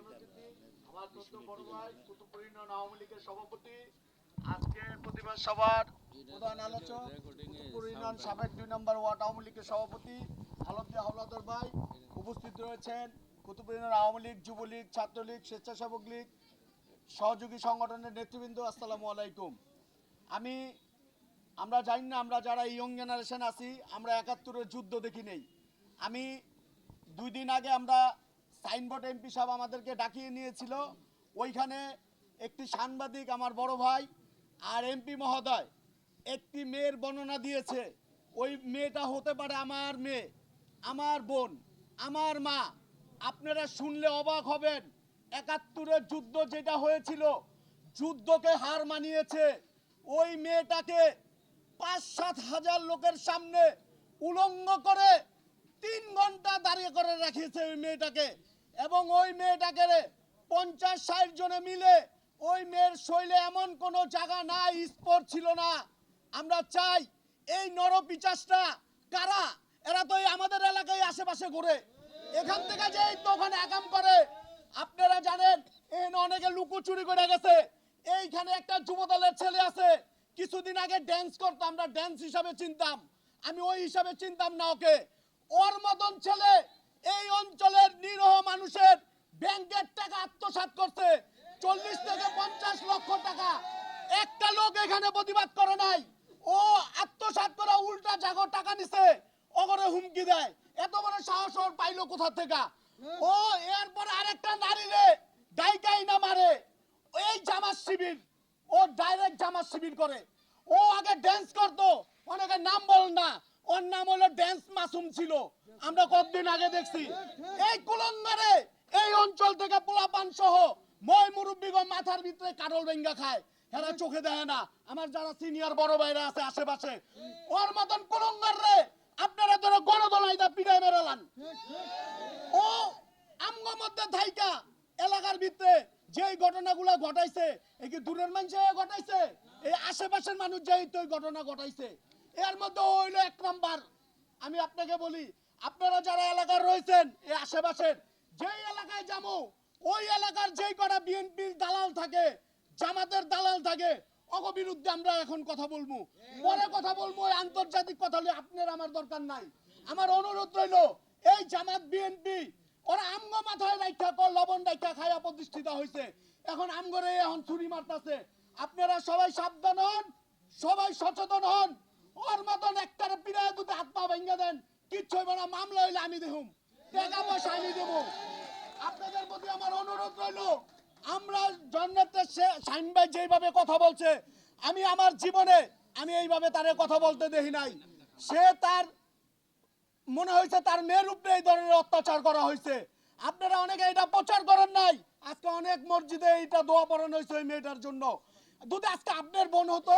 আমার ছোট্ট বড় ভাই কুতুবপুর ইউনিয়ন আওয়ামী লীগের সভাপতি, আজকের প্রতিবাদ সভার প্রধান আলোচক কুতুবপুর ইউনিয়ন সাবেক 2 নম্বর ওয়ার্ড আওয়ামী লীগের সভাপতি আলমগীর হাওলাদার ভাই উপস্থিত রয়েছেন। কুতুবপুর ইউনিয়ন আওয়ামী লীগ, যুবলীগ, ছাত্রলীগ, স্বেচ্ছাসেবক লীগ সহযোগী সংগঠনের নেতৃবৃন্দ, আসসালামু আলাইকুম। আমরা জানি না, আমরা যারা ইয়ং জেনারেশন আছি আমরা 71-এর যুদ্ধ দেখি নেই। আমি 2 দিন আগে আমরা সাইনবোর্ড এমপি সাহেব আমাদেরকে ডাকিয়ে নিয়েছিল, ওইখানে একটি সাংবাদিক আমার বড় ভাই আর এমপি মহোদয় একটি মেয়ের বর্ণনা দিয়েছে। ওই মেয়েটা হতে পারে আমার মেয়ে, আমার বোন, আমার মা। আপনারা শুনলে অবাক হবেন। 71-এর যুদ্ধ যেটা হয়েছিল, যুদ্ধকে হার মানিয়েছে। ওই মেয়েটাকে 5-7 হাজার লোকের সামনে উলঙ্গ করে 3 ঘন্টা দাঁড়িয়ে করে রেখেছে ওই মেয়েটাকে। এবং ওই মেয়েটাকে 50-60 জনে মিলে ওই মেয়ের শৈলে এমন কোনো জায়গা নাই, স্পট ছিল না। আমরা চাই এই নরপিচাসটা কারা? এরা তো আমাদের এলাকায় আশেপাশে ঘুরে, এখান থেকে যে তো ওখানে আকাম করে। আপনারা জানেন এখানে অনেকে লুকোচুরি করে গেছে। এইখানে একটা যুবদলের ছেলে আছে, কিছুদিন আগে ড্যান্স করতো, আমরা ড্যান্স হিসাবে চিনতাম, আমি ওই হিসাবে চিনতাম না ওকে। ওর মতন ছেলে এই অঞ্চলের নিরহ মানুষের ব্যাংকের টাকা আত্মসাৎ করছে, 40 থেকে 50 লক্ষ টাকা। একটা লোক এখানে প্রতিবাদ করে নাই। ও আত্মসাৎ করে উল্টা জাগো টাকা নিছে, ওগরে হুমকি দেয়। এত বড় সাহস ওর পাইলো কোথা থেকে? ও এরপর আরেকটা নারী রে ডাইকাই না মারে। এই জামাত শিবির, ও ডাইরেক্ট জামাত শিবির করে। ও আগে ড্যান্স করতো, অনেকের নাম বল না, ওর নাম হলো ড্যান্স মাসুম ছিল, আমরা কতদিন আগে দেখছি। এই কুলঙ্গারে এই অঞ্চল থেকে পোলাপান সহ মই মুরব্বীগণ মাথার ভিতরে কাটল ভেঙ্গা খায়, এরা চোখে দেয় না। আমার যারা সিনিয়র বড় ভাইরা আছে আশেপাশে, ওর মতন কুলঙ্গার রে আপনারা ধরো গণদলাইদা পিড়ায় মেরালান। ও আমগো মধ্যে থাইকা এলাকার ভিতরে যেই ঘটনাগুলো ঘটাইছে, এই কি দূরের মানুষ ঘটাইছে? এই আশেপাশের মানুষ যেই তো ঘটনা ঘটাইছে, এর মধ্যে হইলো 1 নাম্বার। আমি আপনাকে বলি, আপনারা যারা এলাকার রয়েছেন এই আশেপাশের, যেই এলাকায় যাবো ওই এলাকার যেই কটা বিএনপির দালাল থাকে, জামাতের দালাল থাকে, ওগো বিরুদ্ধে আমরা এখন কথা বলবো, পরে কথা বলবো। ওই আন্তর্জাতিক কথা হলে আপনার আমার দরকার নাই। আমার অনুরোধ রইল, এই জামাত বিএনপি ওরা আমগো মাথায় রাখা কর লবণ রাখা খায়া প্রতিষ্ঠিত হয়েছে, এখন আমগরে এখন ছুরি মারতাছে। আপনারা সবাই সাবধান হন, সবাই সচেতন হন। ওর মতন একটার পিড়ায় দুটো হাত পা ভেঙে দেন, কিচ্ছু হইবে না। মামলা হইলে আমি দেখুম, টাকা পয়সা আমি দেবো। আপনাদের প্রতি আমার অনুরোধ রইল, আমরা জন্নেতে শাহিন ভাই যেভাবে কথা বলছে, আমি আমার জীবনে আমি এইভাবে তারে কথা বলতে দেখি নাই। সে তার মনে হয়েছে তার মেয়ের উপরে এই ধরনের অত্যাচার করা হয়েছে। আপনারা অনেকে এটা প্রচার করেন নাই, আজকে অনেক মসজিদে এটা দোয়া পড়ানো হয়েছে ওই মেয়েটার জন্য। যদি আজকে আপনার বোন হতো,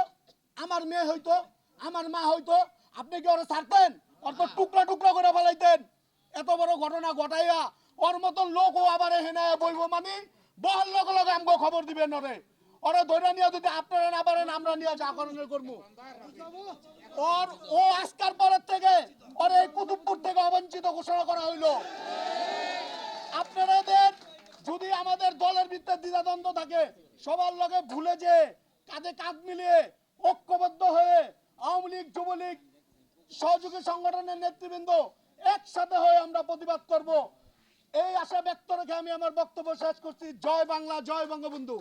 আমার মেয়ে হইতো, আমার মা হইতো, আপনি কি ওরা ছাড়তেন? ওর তো টুকরা টুকরা করে ফেলাইতেন। এত বড় ঘটনা ঘটাইয়া ওর মতন লোক ও আবার হেনে বইব মানে বহার লগে লগে আমগো খবর দিবেন ওরে। ওরা ধরে নিয়ে যদি আপনারা না পারেন আমরা নিয়ে যা করণের করবো। ওর ও আজকার পরের থেকে ওর এই কুতুবপুর থেকে অবঞ্চিত ঘোষণা করা হইলো। আপনাদের যদি আমাদের দলের ভিতরে দ্বিধাদ্বন্দ্ব থাকে, সবার লগে ভুলে যে কাঁধে কাঁধ মিলিয়ে ঐক্যবদ্ধ হয়ে আওয়ামী লীগ, যুবলীগ, সহযোগী সংগঠনের নেতৃবৃন্দ একসাথে হয়ে আমরা প্রতিবাদ করব, এই আশা ব্যক্ত রেখে আমি আমার বক্তব্য শেষ করছি। জয় বাংলা, জয় বঙ্গবন্ধু।